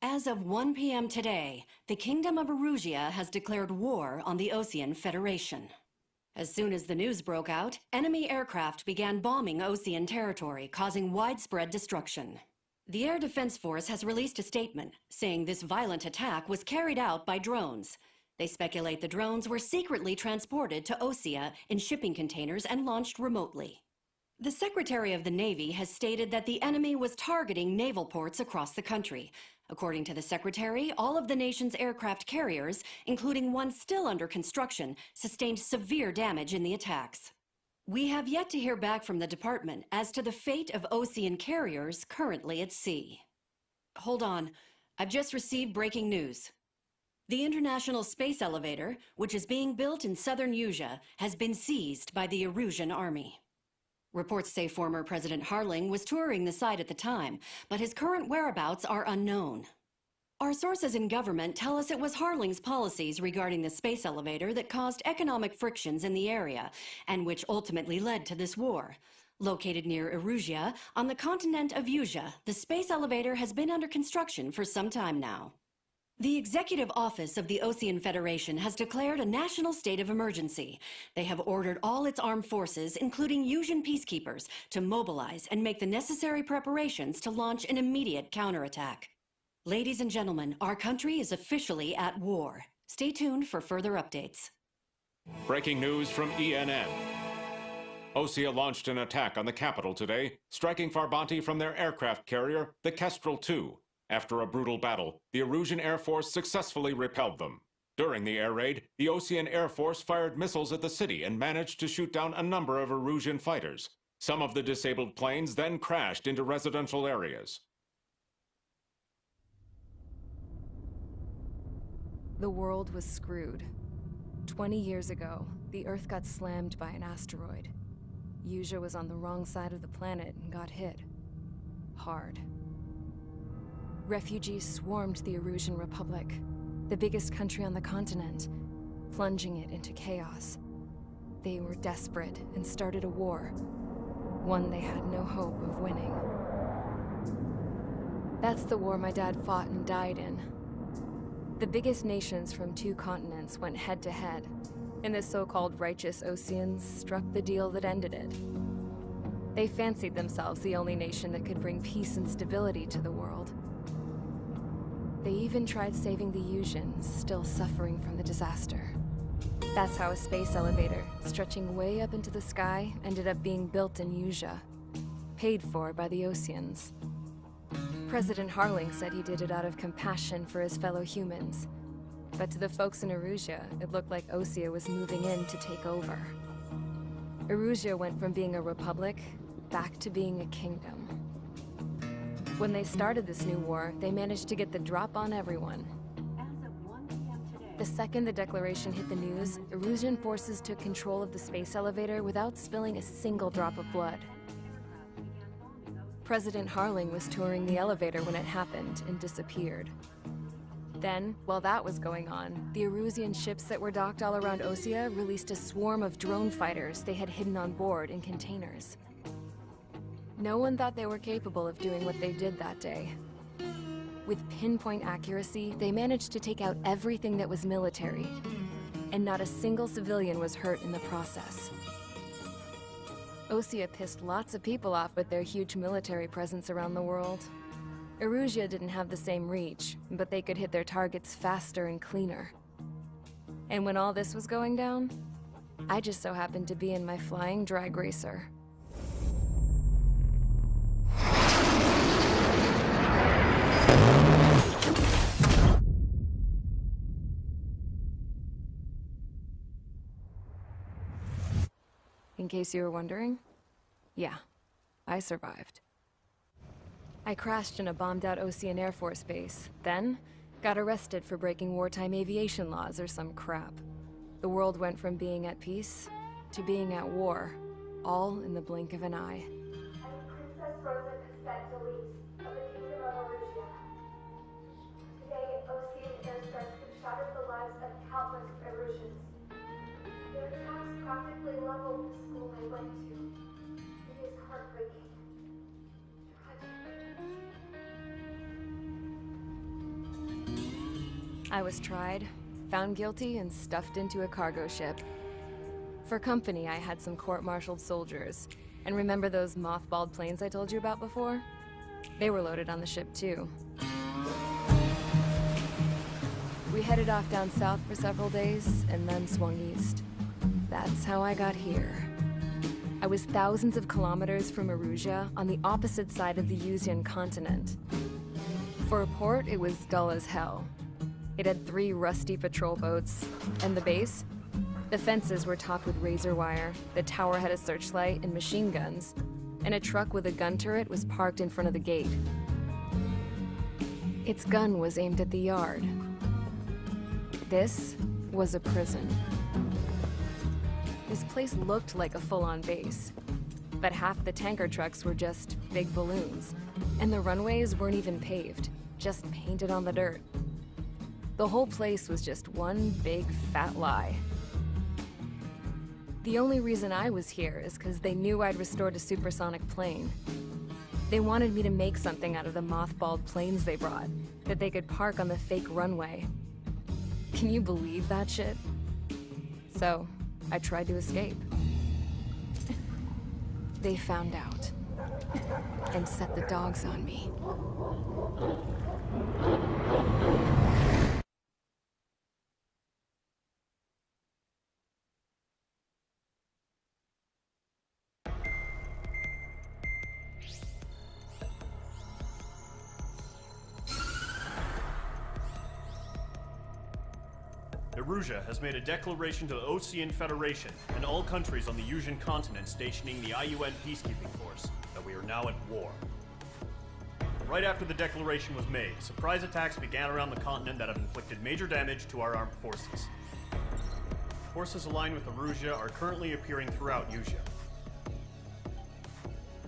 As of 1 p.m. today, the Kingdom of Erusia has declared war on the Osean Federation. As soon as the news broke out, enemy aircraft began bombing Osean territory, causing widespread destruction. The Air Defense Force has released a statement saying this violent attack was carried out by drones. They speculate the drones were secretly transported to Osea in shipping containers and launched remotely. The Secretary of the Navy has stated that the enemy was targeting naval ports across the country. According to the Secretary, all of the nation's aircraft carriers, including one still under construction, sustained severe damage in the attacks. We have yet to hear back from the department as to the fate of Osean carriers currently at sea. Hold on, I've just received breaking news. The International Space Elevator, which is being built in southern Usea, has been seized by the Erusian Army. Reports say former President Harling was touring the site at the time, but his current whereabouts are unknown. Our sources in government tell us it was Harling's policies regarding the space elevator that caused economic frictions in the area, and which ultimately led to this war. Located near Erusia, on the continent of Usea, the space elevator has been under construction for some time now. The Executive Office of the Osean Federation has declared a national state of emergency. They have ordered all its armed forces, including Usean peacekeepers, to mobilize and make the necessary preparations to launch an immediate counterattack. Ladies and gentlemen, our country is officially at war. Stay tuned for further updates. Breaking news from ENN. Osea launched an attack on the capital today, striking Farbanti from their aircraft carrier, the Kestrel II. After a brutal battle, the Erusian Air Force successfully repelled them. During the air raid, the Osean Air Force fired missiles at the city and managed to shoot down a number of Erusian fighters. Some of the disabled planes then crashed into residential areas. The world was screwed. 20 years ago, the Earth got slammed by an asteroid. Usea was on the wrong side of the planet and got hit. Hard. Refugees swarmed the Erusian Republic, the biggest country on the continent, plunging it into chaos. They were desperate and started a war, one they had no hope of winning. That's the war my dad fought and died in. The biggest nations from 2 continents went head-to-head, and the so-called righteous Oseans struck the deal that ended it. They fancied themselves the only nation that could bring peace and stability to the world. They even tried saving the Useans, still suffering from the disaster. That's how a space elevator, stretching way up into the sky, ended up being built in Usea, paid for by the Oseans. President Harling said he did it out of compassion for his fellow humans. But to the folks in Erusia, it looked like Osea was moving in to take over. Erusia went from being a republic back to being a kingdom. When they started this new war, they managed to get the drop on everyone. The second the declaration hit the news, Erusian forces took control of the space elevator without spilling a single drop of blood. President Harling was touring the elevator when it happened and disappeared. Then, while that was going on, the Erusian ships that were docked all around Osea released a swarm of drone fighters they had hidden on board in containers. No one thought they were capable of doing what they did that day. With pinpoint accuracy, they managed to take out everything that was military, and not a single civilian was hurt in the process. Osea pissed lots of people off with their huge military presence around the world. Erusia didn't have the same reach, but they could hit their targets faster and cleaner. And when all this was going down, I just so happened to be in my flying drag racer. In case you were wondering, yeah, I survived. I crashed in a bombed-out Osean Air Force base, then got arrested for breaking wartime aviation laws or some crap. The world went from being at peace to being at war, all in the blink of an eye. Princess Rosa Cassette Delete of the Kingdom of Erusia. Today, Osean airstrikes have shattered the lives of countless Erusians. Their attacks practically leveled the school I went to. It is heartbreaking. Tragic. I was tried, found guilty, and stuffed into a cargo ship. For company, I had some court-martialed soldiers. And remember those mothballed planes I told you about before? They were loaded on the ship, too. We headed off down south for several days, and then swung east. That's how I got here. I was thousands of kilometers from Erusia, on the opposite side of the Usian continent. For a port, it was dull as hell. It had 3 rusty patrol boats. And the base? The fences were topped with razor wire, the tower had a searchlight and machine guns, and a truck with a gun turret was parked in front of the gate. Its gun was aimed at the yard. This was a prison. This place looked like a full-on base, but half the tanker trucks were just big balloons, and the runways weren't even paved, just painted on the dirt. The whole place was just one big fat lie. The only reason I was here is because they knew I'd restored a supersonic plane. They wanted me to make something out of the mothballed planes they brought, that they could park on the fake runway. Can you believe that shit? So, I tried to escape. They found out, and set the dogs on me. Erusia has made a declaration to the Ocean Federation and all countries on the Usian continent stationing the IUN peacekeeping force that we are now at war. Right after the declaration was made, surprise attacks began around the continent that have inflicted major damage to our armed forces. Forces aligned with Erusia are currently appearing throughout Usia.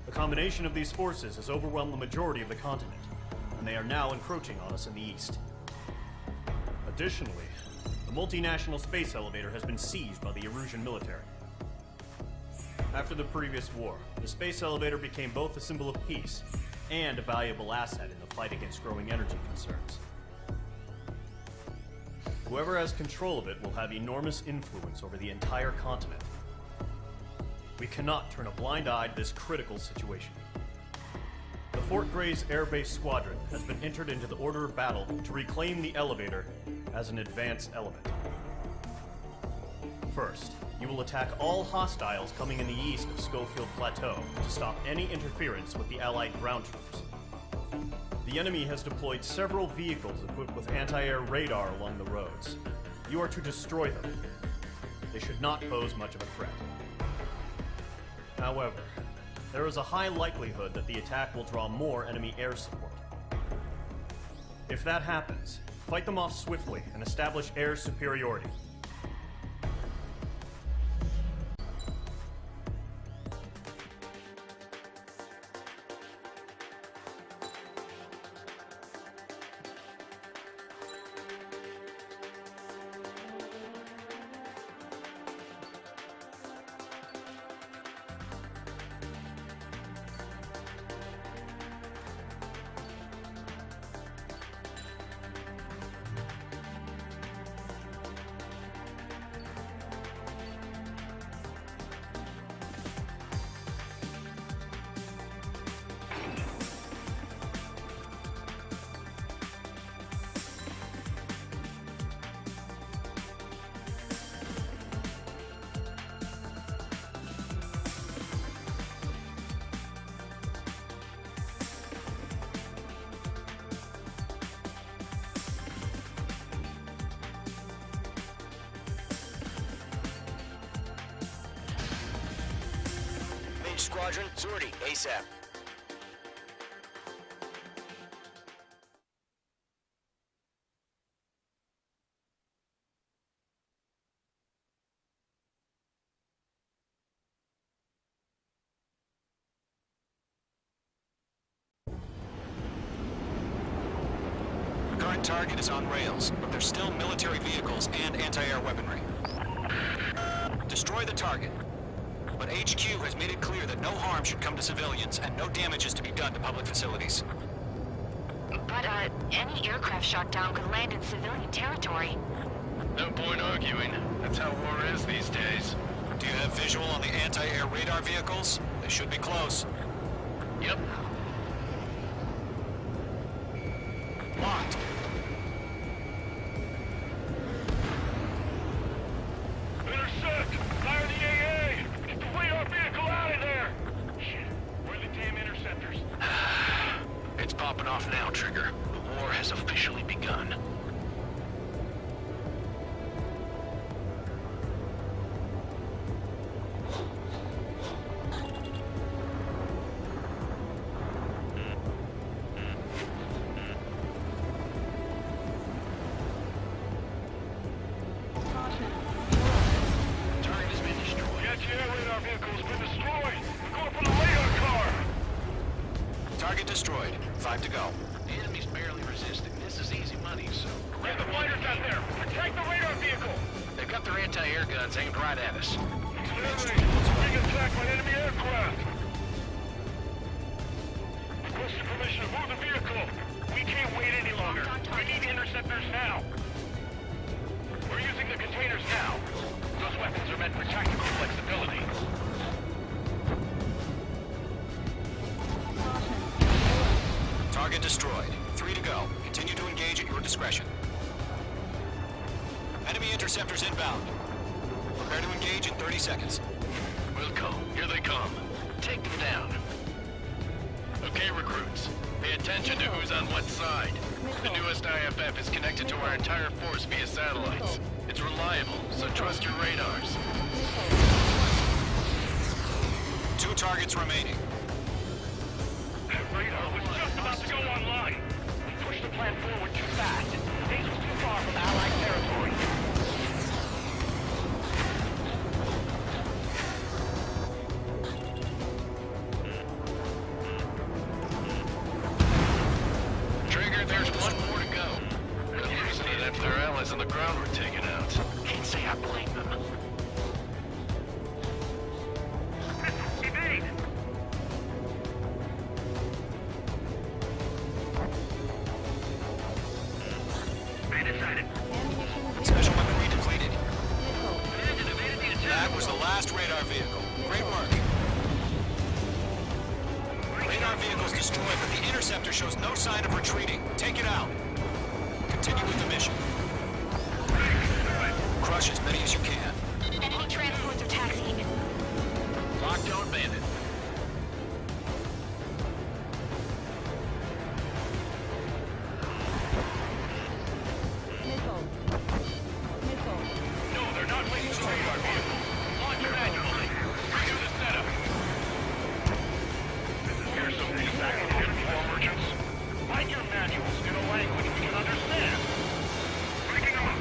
The combination of these forces has overwhelmed the majority of the continent, and they are now encroaching on us in the east. Additionally, the multinational space elevator has been seized by the Erusian military. After the previous war, the space elevator became both a symbol of peace and a valuable asset in the fight against growing energy concerns. Whoever has control of it will have enormous influence over the entire continent. We cannot turn a blind eye to this critical situation. The Fort Gray's Air Base Squadron has been entered into the order of battle to reclaim the elevator as an advance element. First, you will attack all hostiles coming in the east of Schofield Plateau to stop any interference with the Allied ground troops. The enemy has deployed several vehicles equipped with anti-air radar along the roads. You are to destroy them. They should not pose much of a threat. However, there is a high likelihood that the attack will draw more enemy air support. If that happens, fight them off swiftly and establish air superiority. Squadron, sortie, ASAP. The current target is on rails, but there's still military vehicles and anti-air weaponry. Destroy the target. But HQ has made it clear that no harm should come to civilians and no damage is to be done to public facilities. But, any aircraft shot down could land in civilian territory. No point arguing. That's how war is these days. Do you have visual on the anti-air radar vehicles? They should be close. Yep. Locked. Intercept! Fire the AA! Get the radar vehicle out of there! Shit, where are the damn interceptors? It's popping off now, Trigger. The war has officially begun. Target has been destroyed. Anti-air radar vehicle has been destroyed. We're going for the radar car. Target destroyed. 5 to go. The enemy's barely resisting. This is easy money, so... Get the fighters out there. Protect the radar vehicle. They've got their anti-air guns aimed right at us. Exterminate. Being attacked by enemy aircraft. Requesting permission to move the vehicle. We can't wait any longer. We need interceptors now. We're using the containers now. Those weapons are meant for tactical flexibility. Target destroyed. 3 to go. Continue to engage at your discretion. Enemy interceptors inbound. Prepare to engage in 30 seconds. Wilco, here they come. Take them down. Okay, recruits. Pay attention to who's on what side. The newest IFF is connected to our entire force via satellites. It's reliable, so trust your radars. 2 targets remaining. That radar was just about to go online. We pushed the plan forward too fast. Things was too far from Allied territory. Trigger, there's one more to go. They're losing it after their allies on the ground were taken out. Can't say I blame them. Evade! They decided. Special weaponry depleted. That was the last radar vehicle. Great work. Radar vehicle's destroyed, but the interceptor shows no sign of retreating. Take it out. Continue with the mission. Crush as many as you can. Enemy transports are taxiing. Lockdown bandit. No, they're not waiting for the radar vehicle. Launch manually. Redo the setup. Here's some feedback from enemy war merchants. Write your manuals in a language we can understand. Breaking them up.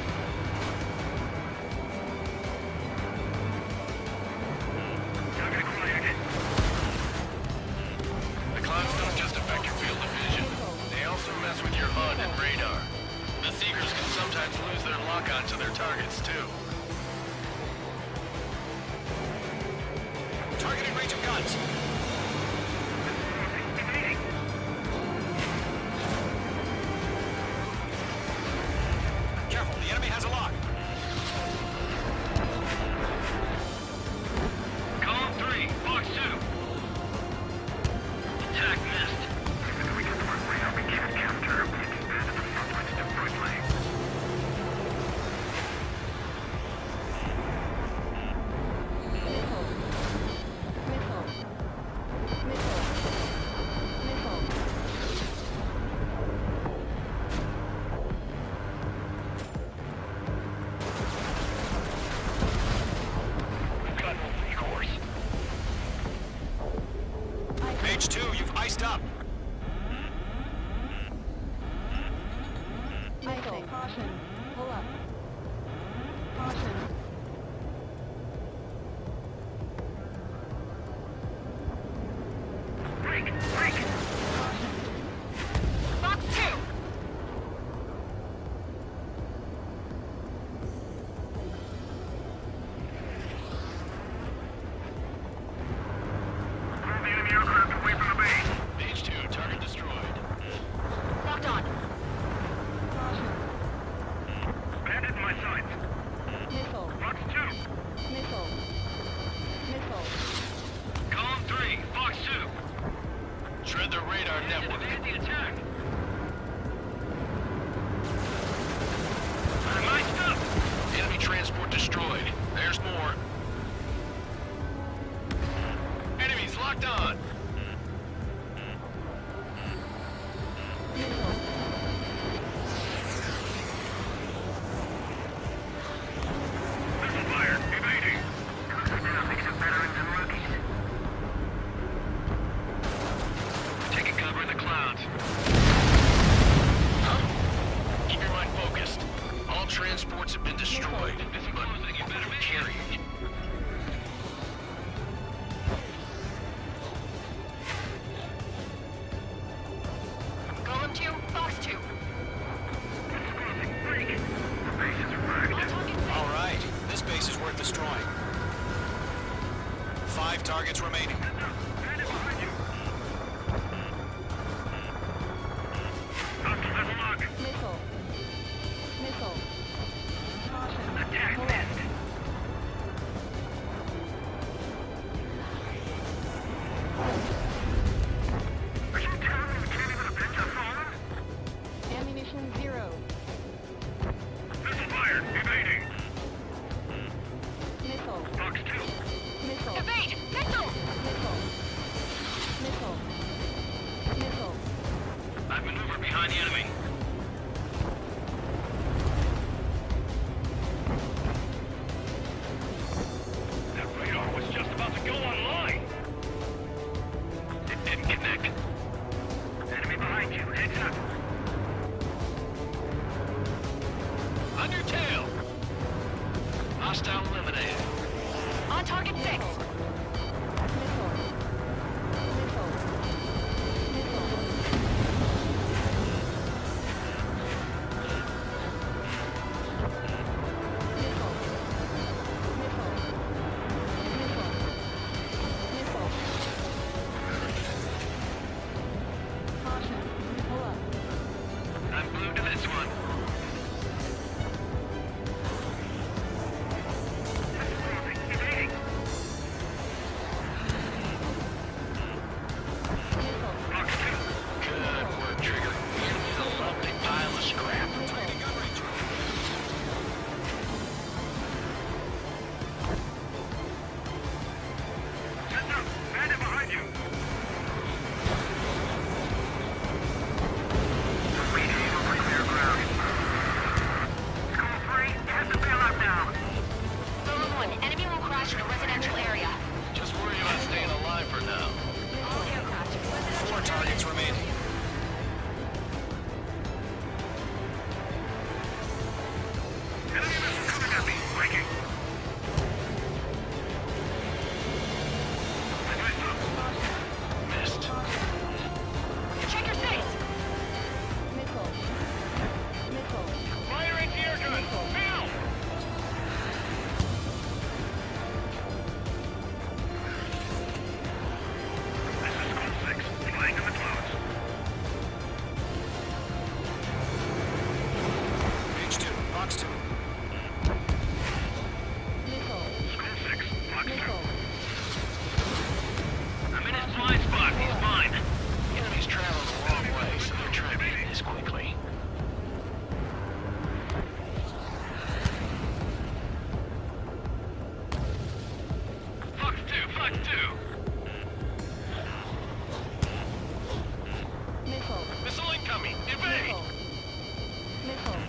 Target acquired. The clouds don't just affect your field of vision. They also mess with your HUD and radar. The Seekers can sometimes lose their lock-on to their targets, too. Targeting range of guns. Evading. Careful, the enemy has a lock. Column 3, box 2. Attack missed. If we get the radar, we can't capture. We can expand the front lines to front lane. We've got no recourse. Page 2, you've iced up. Michael, caution. Pull up. Caution. Break! Break! Box 2! Move the enemy aircraft away from the base. Page 2, target destroyed. Locked on. transports have been destroyed, but carried. Golem 2, Fox 2. All right, this base is worth destroying. 5 targets remaining. Missile. Missile. Caution. Attack Pull up. missed. Are you telling me we can't even avenge our fallen? Ammunition 0. Missile fired. Evading. Missile. Fox 2. Missile. Evade! Missile! Missile. Missile. Missile. I've maneuvered behind the enemy. That radar was just about to go online. It didn't connect. Enemy behind you. Heads up. On your tail! Hostile eliminated. On target 6. Missile. Missile. Missile. Caution. Pull up. I'm glued to this one. Evading. Missile. Fox 2. Good work, Trigger. You lovely pile of scrap. Heads up. Bandit behind you. Waiting over clear ground. School 3, head the bail out now. Golem 1, enemy will crash in a residential area. Just worry about staying alive for now. All aircraft in residential 4 targets remaining. Enemy missile coming at me. Breaking. Missed. Check your sights! Missile. Missile. Fire anti-air gun. Now. This is School 6. Flying in the clouds. H2, Fox 2. Missile. School 6. Fox 2. Missile. I'm in his blind spot. He's mine. The enemy's traveled a long way, so they're trying to get this quickly. Fox 2. Fox 2. Missile. Missile incoming! Evade! Missile. Missile.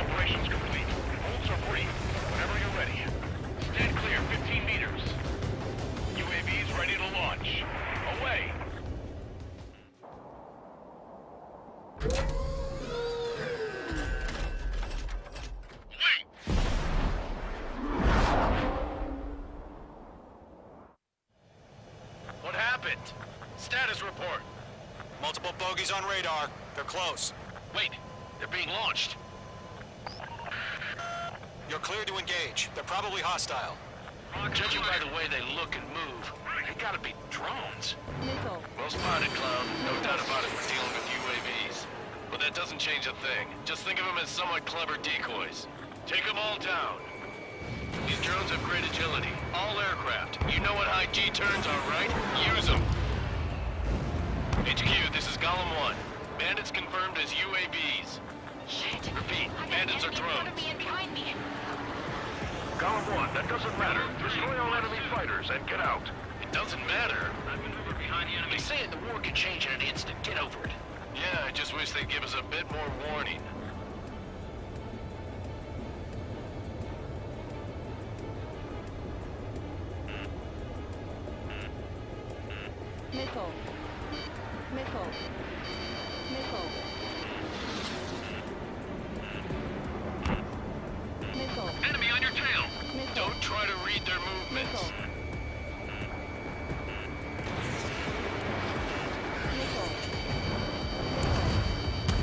Operations complete. Holds are free. Whenever you're ready. Stand clear, 15 meters. UAVs ready to launch. Away! What happened? Status report. Multiple bogies on radar. They're close. Wait, they're being launched. You're cleared to engage. They're probably hostile. Judging by the way they look and move, they gotta be drones. Nickel. Well spotted, Cloud. No doubt about it, we're dealing with UAVs. But that doesn't change a thing. Just think of them as somewhat clever decoys. Take them all down. These drones have great agility. All aircraft. You know what high G turns are, right? Use them. HQ, this is Golem 1. Bandits confirmed as UAVs. Shit. Repeat, bandits are drones. Behind me. Golem 1, that doesn't matter. Destroy all enemy fighters and get out. It doesn't matter. I maneuver behind the enemy. They say the war could change in an instant. Get over it. Yeah, I just wish they'd give us a bit more warning. Nickel. Nickel. Nickel. Nickel. Enemy on your tail. Nickel. Don't try to read their movements. Nickel. Nickel.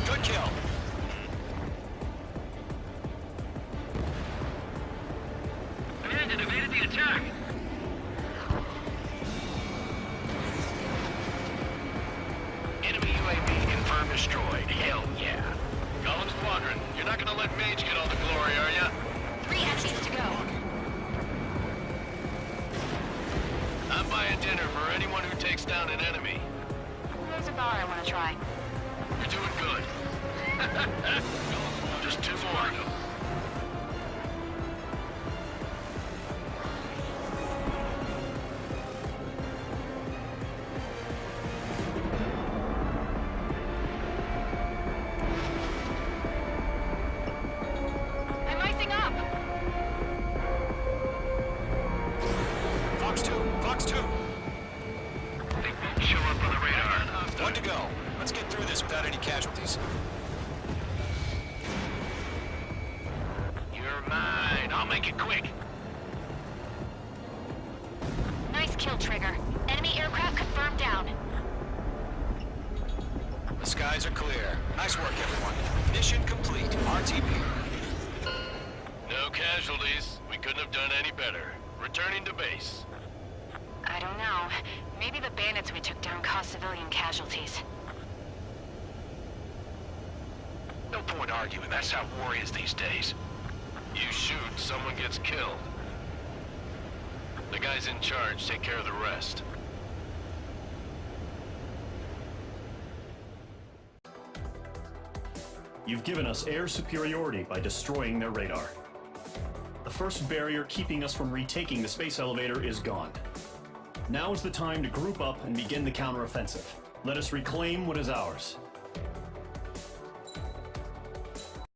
Good kill. Bandit evaded the attack. Enemy UAV confirmed destroyed. Hell yeah. Golem Squadron, you're not gonna let Mage get all the glory, are ya? 3 enemies to go. I'm buying dinner for anyone who takes down an enemy. There's a bar I want to try. You're doing good. Just 2 more. I'm icing up. Fox 2. Fox 2. They won't show up on the radar. 1 to go. Let's get through this without any casualties. You're mine. I'll make it quick. Nice kill, Trigger. Enemy aircraft confirmed down. The skies are clear. Nice work, everyone. Mission complete. RTB. No casualties. We couldn't have done any better. Returning to base. I don't know. Maybe the bandits we took down caused civilian casualties. No point arguing. That's how war is these days. You shoot, someone gets killed. The guys in charge take care of the rest. You've given us air superiority by destroying their radar. The first barrier keeping us from retaking the space elevator is gone. Now is the time to group up and begin the counteroffensive. Let us reclaim what is ours.